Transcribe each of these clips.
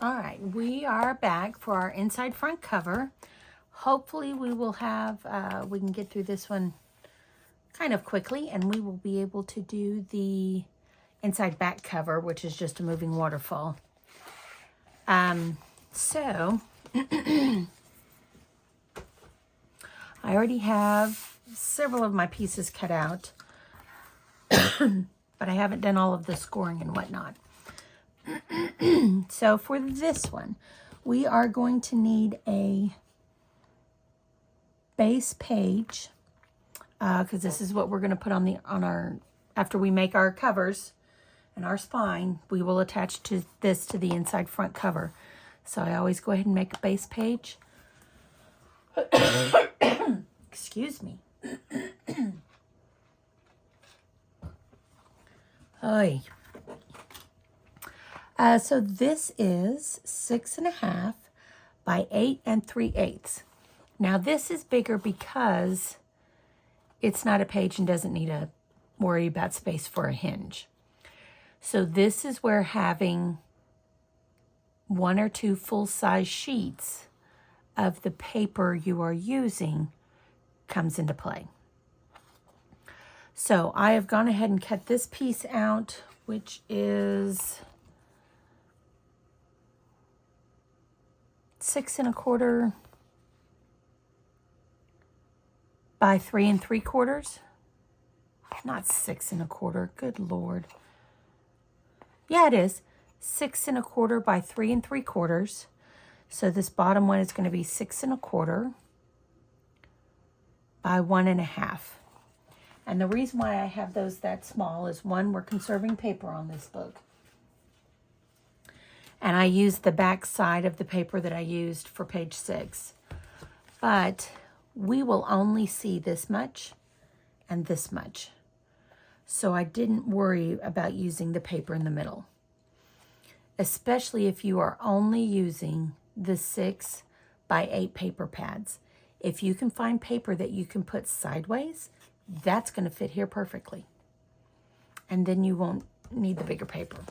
All right, we are back for our inside front cover. Hopefully we will have, we can get through this one kind of quickly, and we will be able to do the inside back cover, which is just a moving waterfall. So I already have several of my pieces cut out, but I haven't done all of the scoring and whatnot. So for this one, we are going to need a base page, because this is what we're going to put on our, after we make our covers and our spine, we will attach this to the inside front cover. So I always go ahead and make a base page. Excuse me. Oy. So this is 6.5 by 8 3/8. Now this is bigger because it's not a page and doesn't need to worry about space for a hinge. So this is where having 1 or 2 full-size sheets of the paper you are using comes into play. So I have gone ahead and cut this piece out, which is 6 1/4 by 3 3/4. Not 6 1/4. Good Lord. Yeah, it is 6 1/4 by 3 3/4. So this bottom one is going to be 6 1/4 by 1 1/2. And the reason why I have those that small is, one, we're conserving paper on this book. And I used the back side of the paper that I used for page 6. But we will only see this much and this much. So I didn't worry about using the paper in the middle. Especially if you are only using the 6 by 8 paper pads. If you can find paper that you can put sideways, that's going to fit here perfectly. And then you won't need the bigger paper.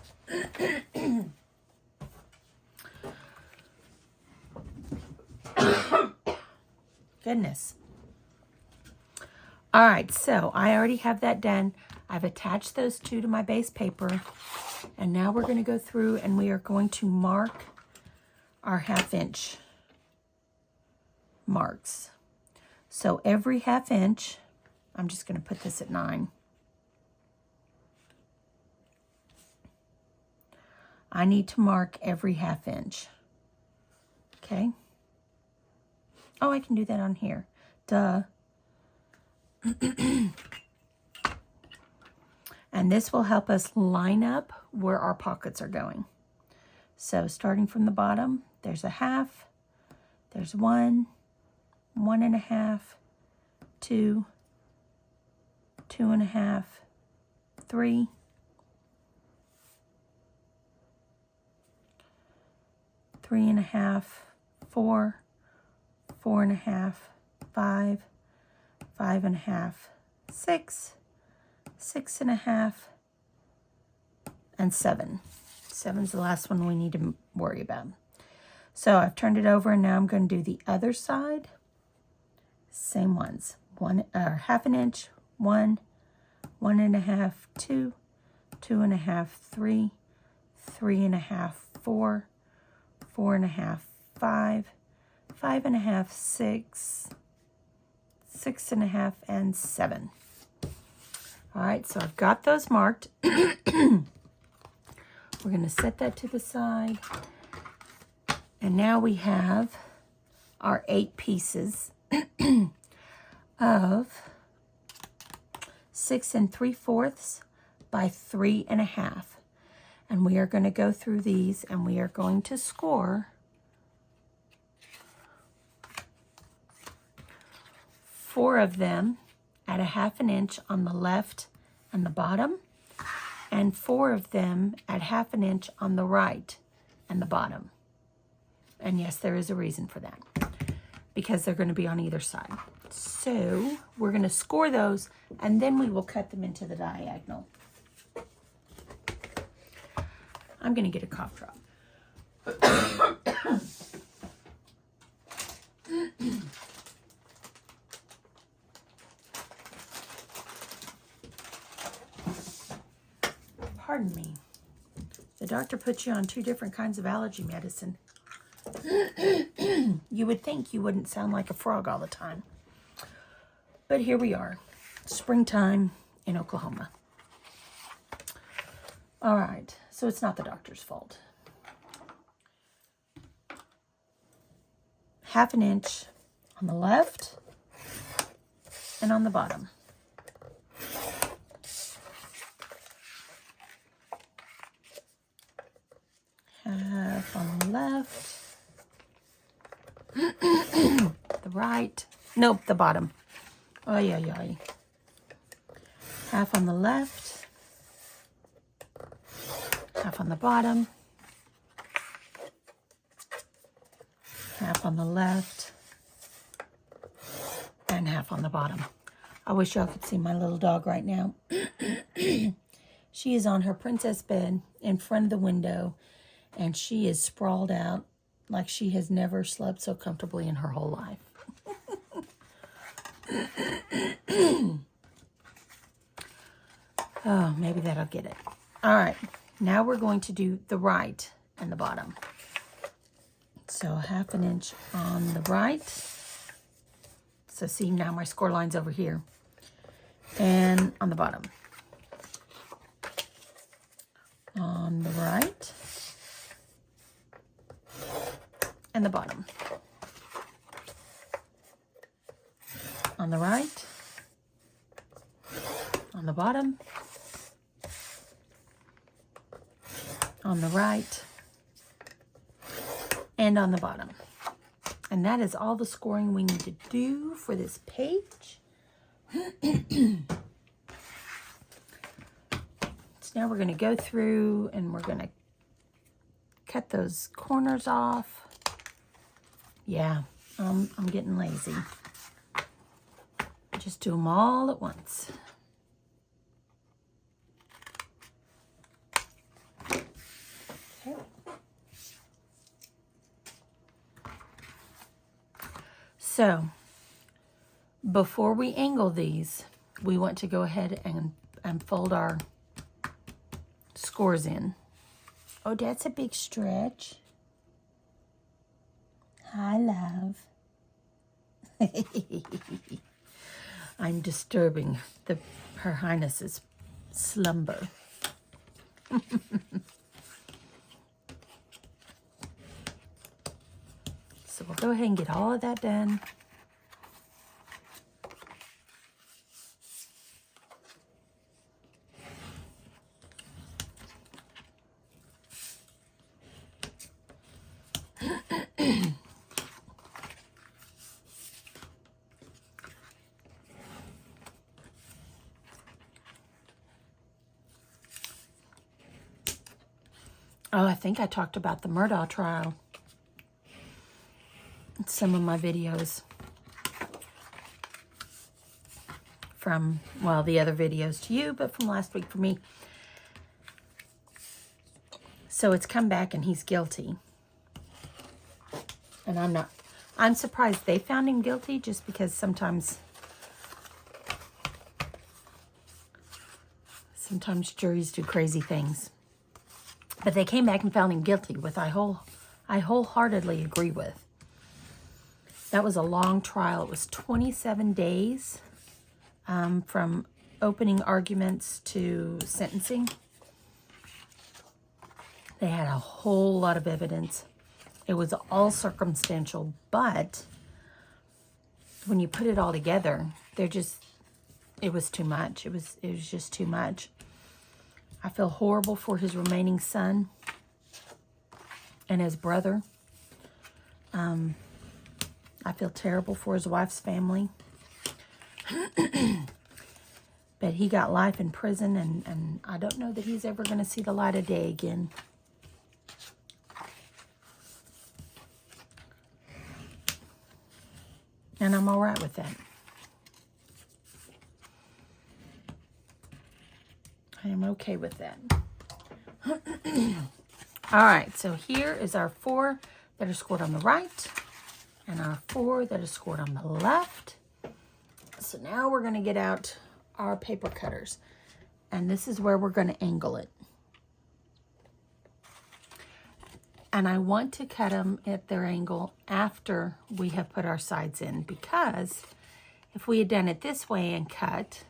Goodness. All right, so I already have that done. I've attached those two to my base paper. And now we're going to go through and we are going to mark our 1/2 inch marks. So every 1/2 inch, I'm just going to put this at 9. I need to mark every 1/2 inch. Okay. Oh, I can do that on here. Duh. And this will help us line up where our pockets are going. So starting from the bottom, there's a 1/2, there's 1, 1 1/2, 2, 2 1/2, 3, 3 1/2, 4, 4 1/2, 5, 5 1/2, 6, 6 1/2, and 7. 7's the last one we need to worry about. So I've turned it over and now I'm going to do the other side. Same ones. 1/2 inch, 1, 1 1/2, 2, 2 1/2, 3, 3 1/2, 4, 4 1/2, 5, 5 1/2, 6, 6 1/2, and 7. All right, so I've got those marked. We're going to set that to the side. And now we have our 8 pieces of 6 3/4 by 3 1/2. And we are going to go through these and we are going to score 4 of them at 1/2 inch on the left and the bottom, and 4 of them at 1/2 inch on the right and the bottom. And yes, there is a reason for that, because they're going to be on either side. So we're going to score those and then we will cut them into the diagonal. I'm going to get a cough drop. Pardon me. The doctor put you on 2 different kinds of allergy medicine. You would think you wouldn't sound like a frog all the time. But here we are. Springtime in Oklahoma. All right. So it's not the doctor's fault. 1/2 inch on the left and on the bottom. Half on the left. The right. Nope, the bottom. Oh, yeah. 1/2 on the left. 1/2 on the bottom. 1/2 on the left. And 1/2 on the bottom. I wish y'all could see my little dog right now. She is on her princess bed in front of the window, and she is sprawled out like she has never slept so comfortably in her whole life. Oh, maybe that'll get it. All right, now we're going to do the right and the bottom. So 1/2 inch on the right. So see, now my score line's over here. And on the bottom. On the right. And the bottom. On the right. On the bottom. On the right. And on the bottom. And that is all the scoring we need to do for this page. So now we're going to go through and we're going to cut those corners off. Yeah, I'm getting lazy. Just do them all at once. Okay. So, before we angle these, we want to go ahead and fold our scores in. Oh, that's a big stretch. Hi, love. I'm disturbing Her Highness's slumber. So we'll go ahead and get all of that done. Oh, I think I talked about the Murdaugh trial in some of my videos from, well, the other videos to you, but from last week for me. So it's come back and he's guilty. And I'm surprised they found him guilty, just because sometimes juries do crazy things. But they came back and found him guilty, which I wholeheartedly agree with. That was a long trial. It was 27 days from opening arguments to sentencing. They had a whole lot of evidence. It was all circumstantial, but when you put it all together, it was too much. It was just too much. I feel horrible for his remaining son and his brother. I feel terrible for his wife's family. But he got life in prison, and I don't know that he's ever going to see the light of day again. And I'm all right with that. I am okay with that. All right, so here is our 4 that are scored on the right and our 4 that are scored on the left. So now we're going to get out our paper cutters, and this is where we're going to angle it. And I want to cut them at their angle after we have put our sides in, because if we had done it this way and cut,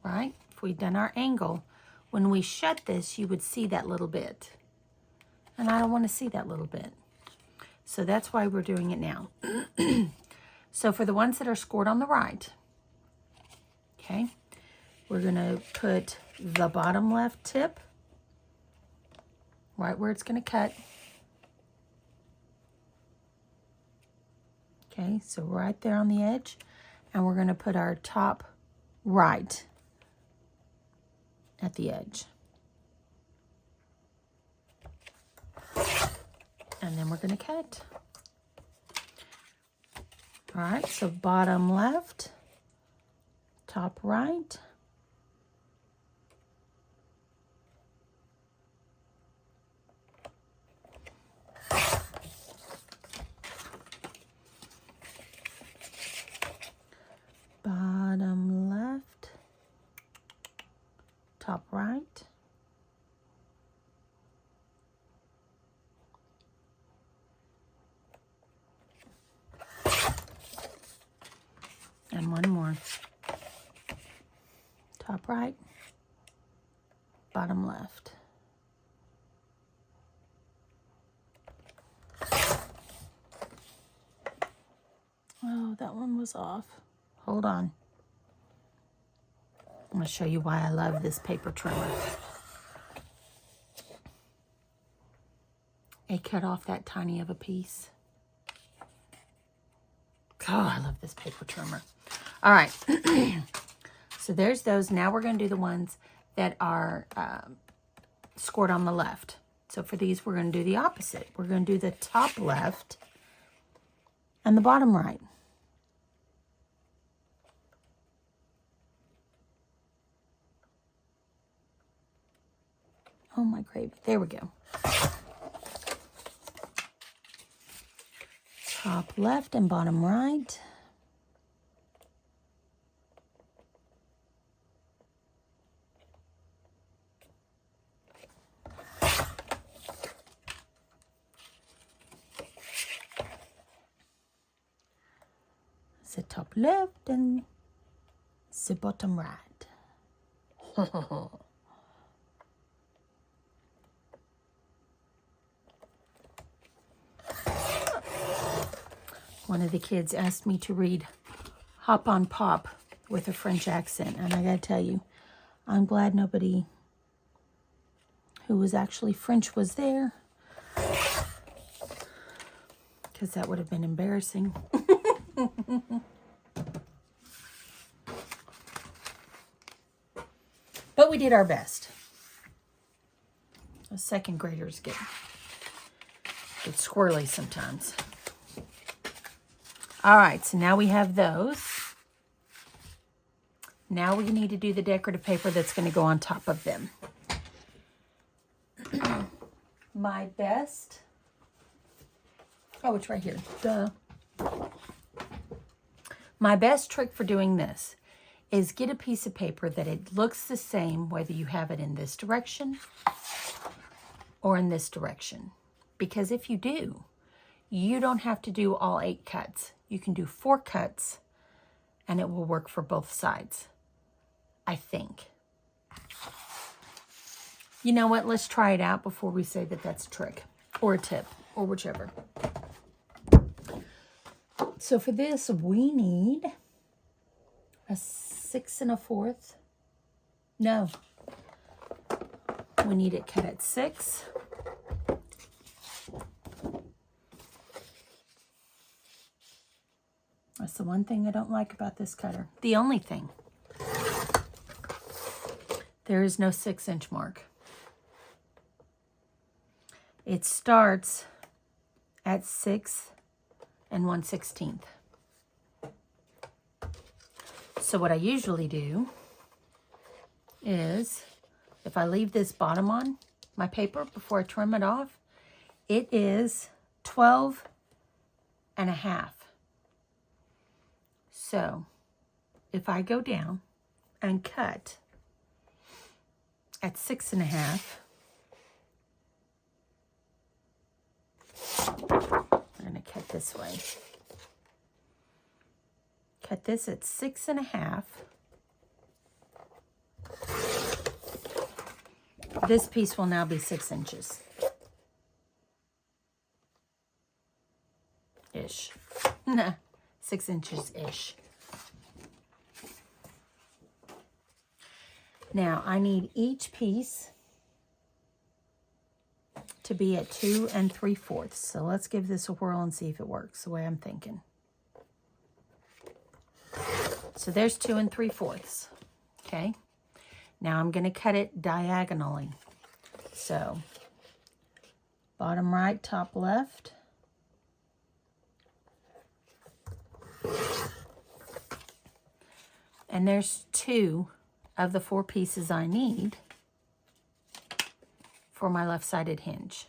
right? If we'd done our angle, when we shut this, you would see that little bit. And I don't want to see that little bit. So that's why we're doing it now. So for the ones that are scored on the right, okay, we're going to put the bottom left tip right where it's going to cut. Okay, so right there on the edge. And we're going to put our top right at the edge. And then we're going to cut. All right, so bottom left, top right. Bottom left, top right. And one more. Top right, bottom left. Oh, that one was off. Hold on. I'm going to show you why I love this paper trimmer. It cut off that tiny of a piece. Oh, I love this paper trimmer. All right. So there's those. Now we're going to do the ones that are scored on the left. So for these, we're going to do the opposite. We're going to do the top left and the bottom right. Oh, my gravy. There we go. Top left and bottom right. The top left and the bottom right. One of the kids asked me to read Hop on Pop with a French accent. And I got to tell you, I'm glad nobody who was actually French was there, because that would have been embarrassing. But we did our best. The second graders get squirrely sometimes. All right, so now we have those. Now we need to do the decorative paper that's going to go on top of them. My best, oh, it's right here. Duh. My best trick for doing this is get a piece of paper that it looks the same whether you have it in this direction or in this direction. Because if you do, you don't have to do all 8 cuts. You can do 4 cuts and it will work for both sides, I think. You know what? Let's try it out before we say that that's a trick or a tip or whichever. So for this, we need a 6 1/4. No. We need it cut at 6. That's the one thing I don't like about this cutter. The only thing. There is no 6-inch mark. It starts at 6 1/16. So what I usually do is, if I leave this bottom on my paper before I trim it off, It is 12.5. So if I go down and cut at 6.5, I'm going to cut this way. Cut this at 6.5. This piece will now be 6 inches. Ish. 6 inches-ish. Now, I need each piece to be at 2 3/4. So let's give this a whirl and see if it works the way I'm thinking. So there's 2 3/4. Okay. Now I'm going to cut it diagonally. So bottom right, top left. And there's 2 of the 4 pieces I need for my left-sided hinge.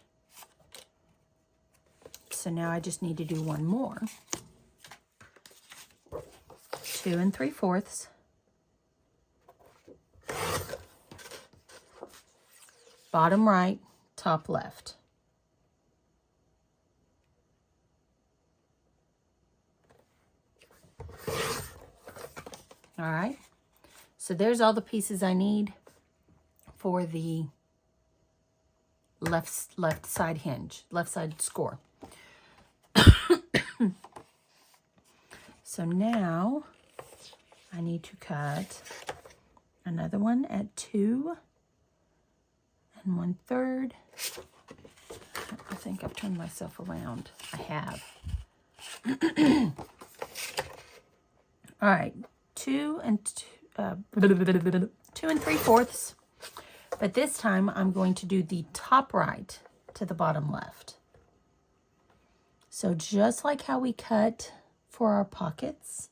So now I just need to do one more. 2 3/4. Bottom right, top left. All right. So there's all the pieces I need for the left side hinge, left side score. So now I need to cut another one at 2 1/3. I think I've turned myself around. I have. All right, 2 3/4. But this time I'm going to do the top right to the bottom left. So just like how we cut for our pockets,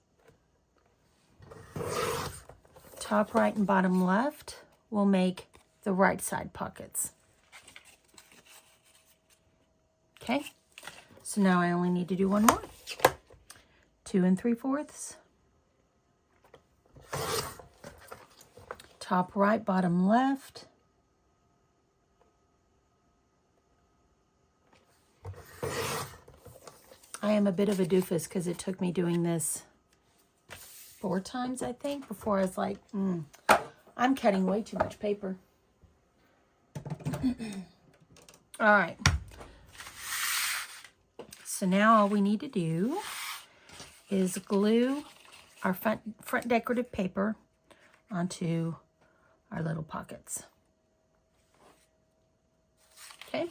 top right and bottom left will make the right side pockets. Okay, so now I only need to do one more. 2 3/4. Top right, bottom left. I am a bit of a doofus because it took me doing this 4 times, I think, before I was like, I'm cutting way too much paper. All right. So now all we need to do is glue our front decorative paper onto our little pockets. Okay?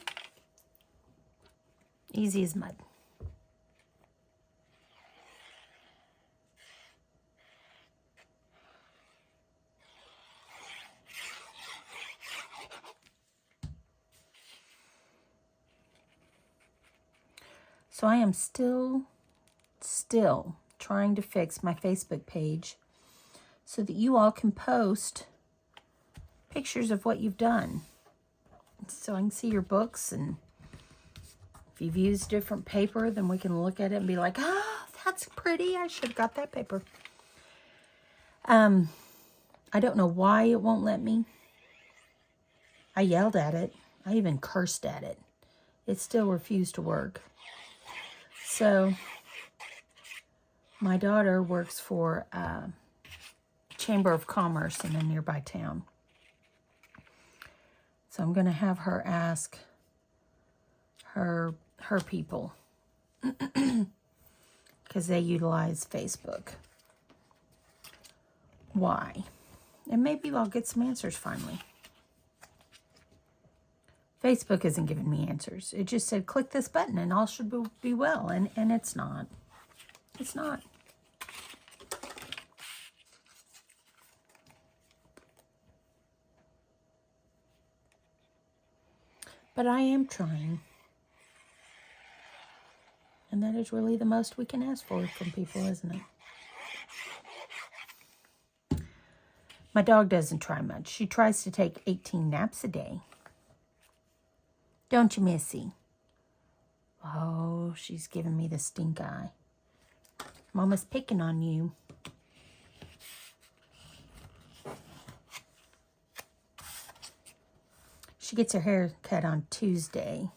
Easy as mud. So I am still trying to fix my Facebook page so that you all can post pictures of what you've done. So I can see your books, and if you've used different paper, then we can look at it and be like, oh, that's pretty. I should have got that paper. I don't know why it won't let me. I yelled at it. I even cursed at it. It still refused to work. So my daughter works for a Chamber of Commerce in a nearby town. So I'm going to have her ask her people because they utilize Facebook. Why? And maybe I'll get some answers finally. Facebook isn't giving me answers. It just said, click this button and all should be well. And it's not. It's not. But I am trying. And that is really the most we can ask for from people, isn't it? My dog doesn't try much. She tries to take 18 naps a day. Don't you, Missy? Oh, she's giving me the stink eye. Mama's picking on you. She gets her hair cut on Tuesday.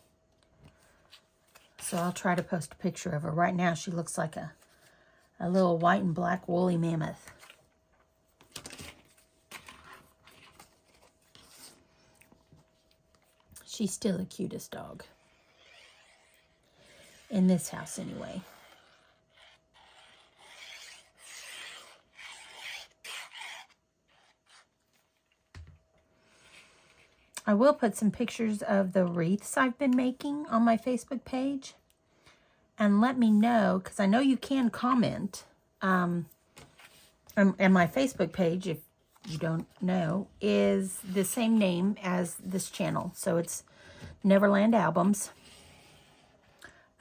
So I'll try to post a picture of her. Right now she looks like a little white and black woolly mammoth. She's still the cutest dog. In this house anyway. I will put some pictures of the wreaths I've been making on my Facebook page. And let me know, because I know you can comment. And my Facebook page, if you don't know, is the same name as this channel. So it's Neverland Albums.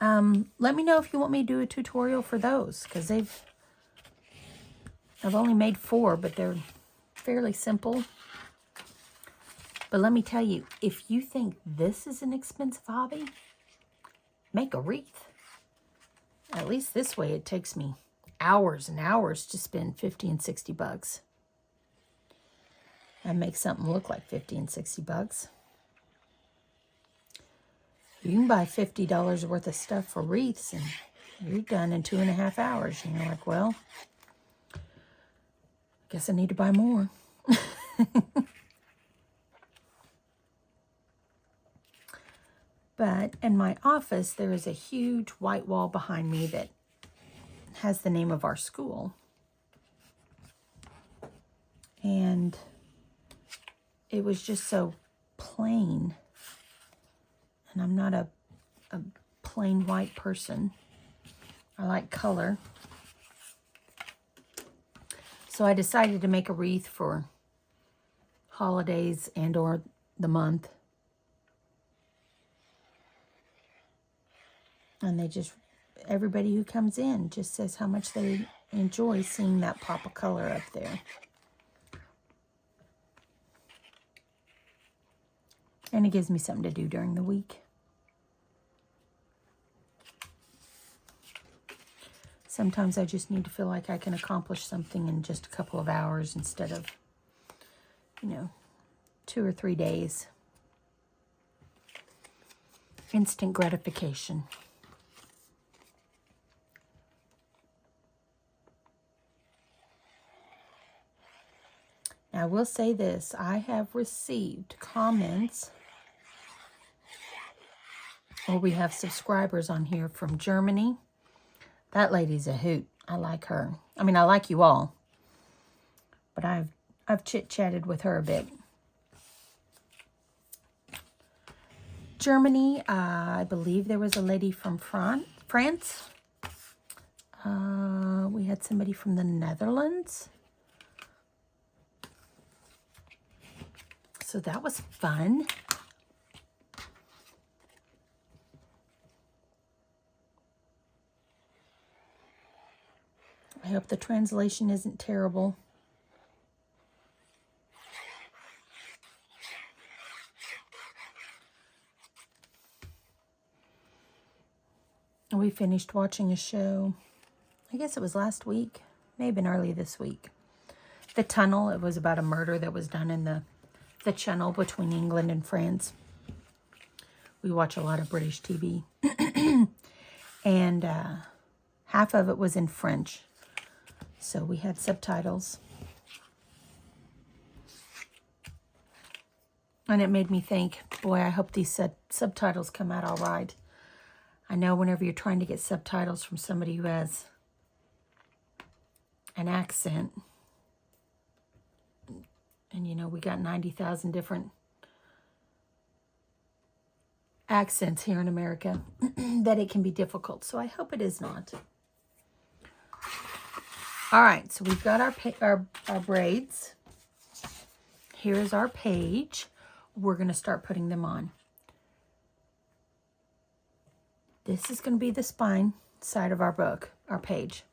Let me know if you want me to do a tutorial for those, because I've only made 4, but they're fairly simple. But let me tell you, if you think this is an expensive hobby, make a wreath. At least this way it takes me hours and hours to spend 50 and 60 bucks. And make something look like 50 and 60 bucks. You can buy $50 worth of stuff for wreaths and you're done in 2.5 hours. And you're like, well, I guess I need to buy more. But in my office, there is a huge white wall behind me that has the name of our school. And it was just so plain. And I'm not a plain white person. I like color. So I decided to make a wreath for holidays and or the month. And they just, everybody who comes in just says how much they enjoy seeing that pop of color up there. And it gives me something to do during the week. Sometimes I just need to feel like I can accomplish something in just a couple of hours instead of, 2 or 3 days. Instant gratification. Now, I will say this. I have received comments, or we have subscribers on here from Germany. That lady's a hoot. I like her. I mean, I like you all. But I've chit-chatted with her a bit. Germany, I believe there was a lady from France. We had somebody from the Netherlands. So that was fun. I hope the translation isn't terrible. We finished watching a show, I guess it was last week, maybe early this week. The Tunnel, it was about a murder that was done in the Channel between England and France. We watch a lot of British TV. And half of it was in French. So we had subtitles. And it made me think, boy, I hope these subtitles come out all right. I know whenever you're trying to get subtitles from somebody who has an accent, and we got 90,000 different accents here in America, that it can be difficult. So I hope it is not. All right, so we've got our braids. Here's our page. We're going to start putting them on. This is going to be the spine side of our book, our page.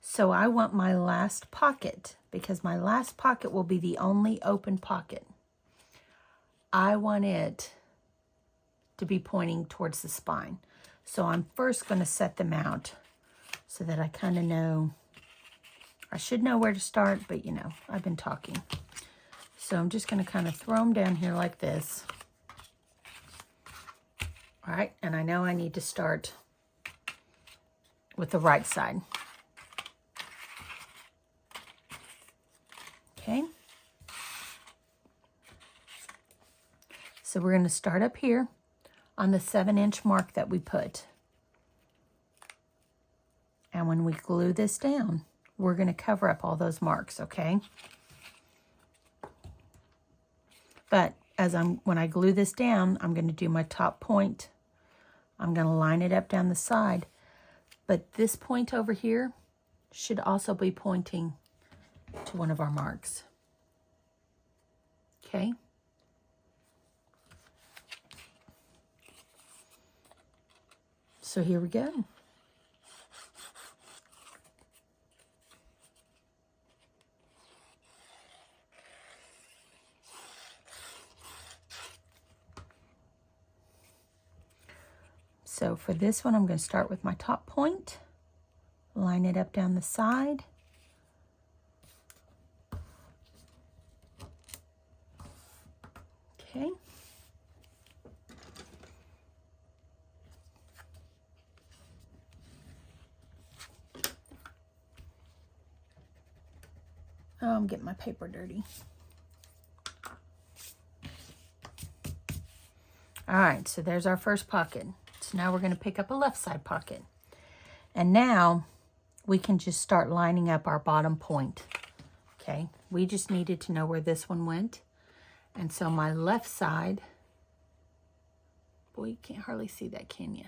So I want my last pocket, because my last pocket will be the only open pocket. I want it to be pointing towards the spine. So I'm first going to set them out so that I kind of know. I should know where to start, but you know, I've been talking. So I'm just going to kind of throw them down here like this. All right, and I know I need to start with the right side. Okay. So we're going to start up here on the 7-inch mark that we put. And when we glue this down, we're going to cover up all those marks, okay? But when I glue this down, I'm going to do my top point. I'm going to line it up down the side. But this point over here should also be pointing to one of our marks. Okay? So here we go. So for this one, I'm going to start with my top point, line it up down the side. Okay. Oh, I'm getting my paper dirty. All right, so there's our first pocket. So now we're going to pick up a left side pocket. And now we can just start lining up our bottom point. Okay, we just needed to know where this one went. And so my left side, boy, you can't hardly see that, can you?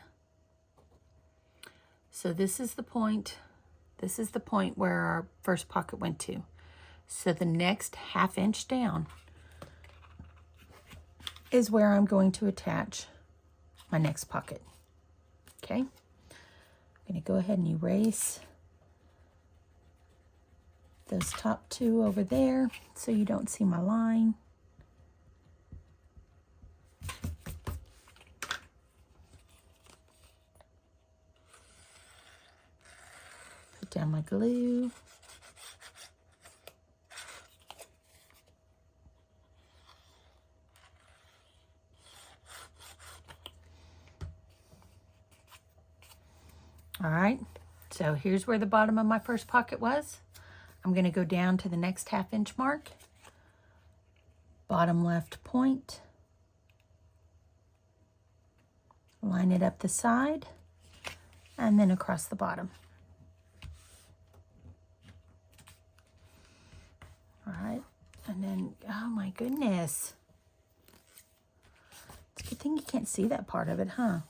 So this is the point. This is the point where our first pocket went to. So the next 1/2 inch down is where I'm going to attach my next pocket. Okay, I'm going to go ahead and erase those top 2 over there so you don't see my line. Put down my glue. All right, so here's where the bottom of my first pocket was. I'm going to go down to the next 1/2 inch mark, bottom left point, line it up the side, and then across the bottom. All right, and then, oh my goodness. It's a good thing you can't see that part of it, huh?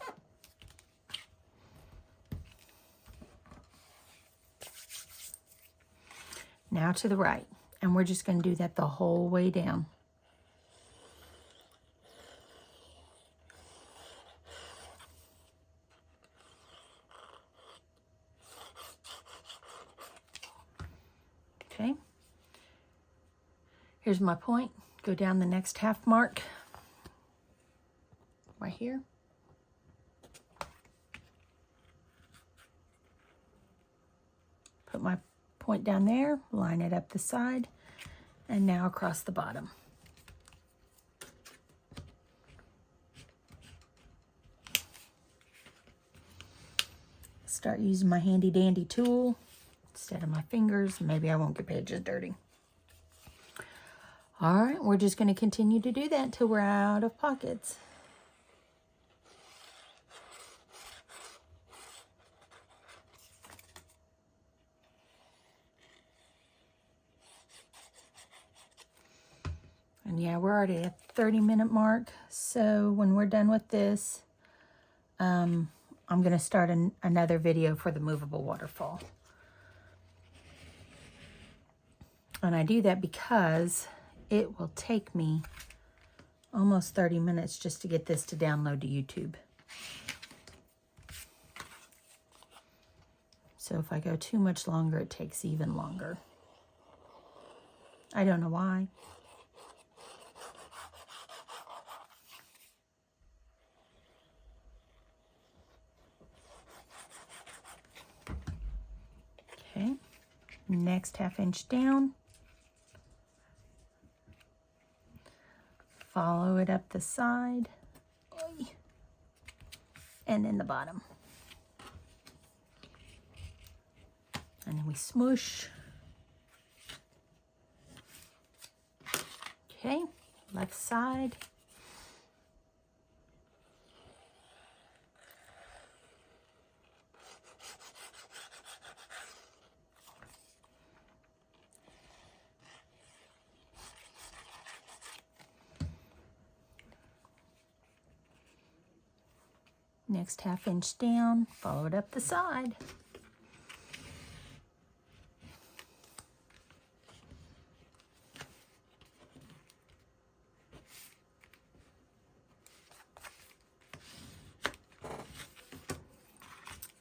Now to the right, and we're just going to do that the whole way down. Okay. Here's my point. Go down the next 1/2 mark right here. Put my point down there, line it up the side, and now across the bottom. Start using my handy dandy tool instead of my fingers. Maybe I won't get pages dirty. All right, we're just going to continue to do that until we're out of pockets. And yeah, we're already at the 30-minute mark. So when we're done with this, I'm going to start another video for the movable waterfall. And I do that because it will take me almost 30 minutes just to get this to download to YouTube. So if I go too much longer, it takes even longer. I don't know why. Next 1/2 inch down. Follow it up the side. And then the bottom. And then we smoosh. Okay, left side. Next 1/2 inch down, follow it up the side.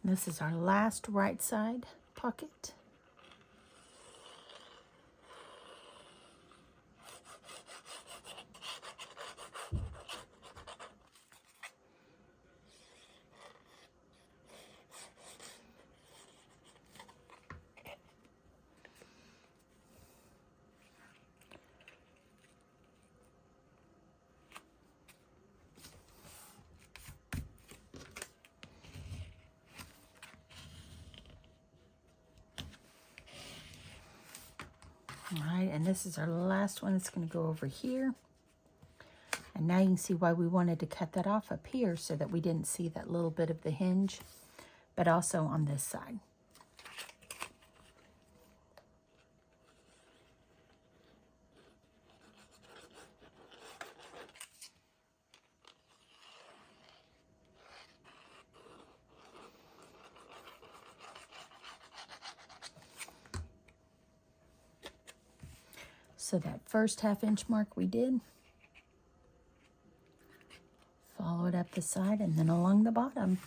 This is our last right side pocket. All right, and this is our last one. It's going to go over here. And now you can see why we wanted to cut that off up here so that we didn't see that little bit of the hinge, but also on this side. So that first 1/2 inch mark we did, follow it up the side and then along the bottom.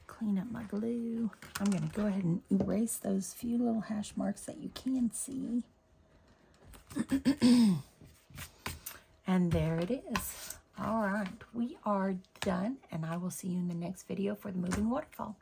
Clean up my glue. I'm going to go ahead and erase those few little hash marks that you can see. And there it is. All right, we are done, and I will see you in the next video for the moving waterfall.